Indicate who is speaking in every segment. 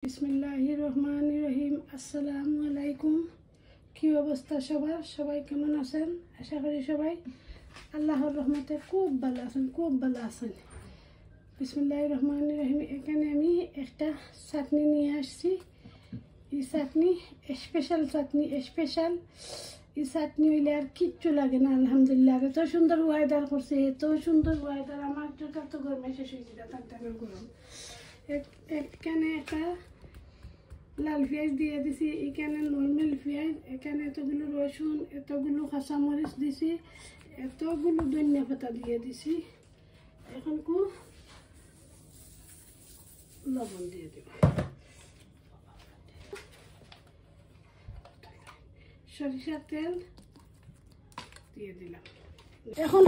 Speaker 1: বিসমিল্লাহির রহমানির রহিম। আসসালামু আলাইকুম। কি অবস্থা সবার? সবাই কেমন আছেন? আশা করি সবাই আল্লাহর রহমতে খুব ভালো আছেন। বিসমিল্লাহির রহমানির রহিম। এখানে আমি একটা চাটনি নিয়ে আসছি। এই চাটনি স্পেশাল এই চাটনি হইলে আর কিচ্ছু লাগে না। আলহামদুলিল্লাহ, এত সুন্দর ওয়েদার করছে, এত সুন্দর ওয়েদার। আমার তো গরমে শেষ হয়ে যেত, টানটানের গরম। এখানে একটা লাল পেঁয়াজ দিয়ে দিছি, এখানে নর্মাল পেঁয়াজ, এখানে এতগুলো রসুন, এতগুলো কাঁচামরিচ দিছি, এতগুলো ধনিয়া পাতা দিয়ে দিছি। এখন লবণ দিয়ে দেব, সরিষার তেল দিয়ে দিলাম। এখন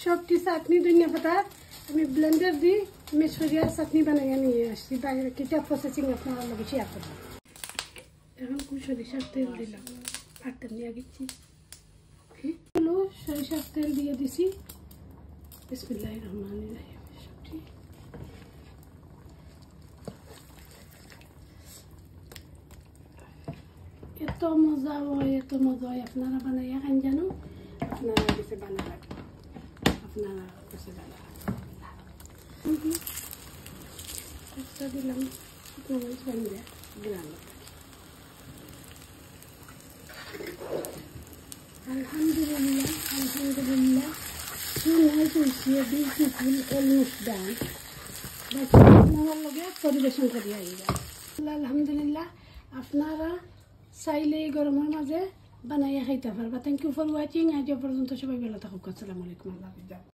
Speaker 1: সবটি চাটনি ধনিয়া পাতা আমি ব্লেন্ডার দিয়ে মিক্স করিয়া চাটনি বানিয়ে নিয়ে আসছি। বাইরে কিটা প্রসেসিং আপনারা লগে শেয়ার করবেন। এখন সরিষার তেল দিলাম, ভাতটা নিয়ে গেছি। সরিষার তেল দিয়ে দিছি। বিসমিল্লাহির রহমানির রহিম। সবটি এত মজা হয়, আপনারা বানাইয়া খান জানো। আপনারা কাছে বানাবেন, দিলাম গ্রাম। আলহামদুলিল্লাহ পরিবেশন করি। আলহামদুলিল্লাহ, আপনারা চাইলে এই গরমের মাঝে বানাইয়া খাইতে পারবা। Thank you for watching. আজ পর্যন্ত সবাই ভালো থাকুক। আসসালামু আলাইকুম।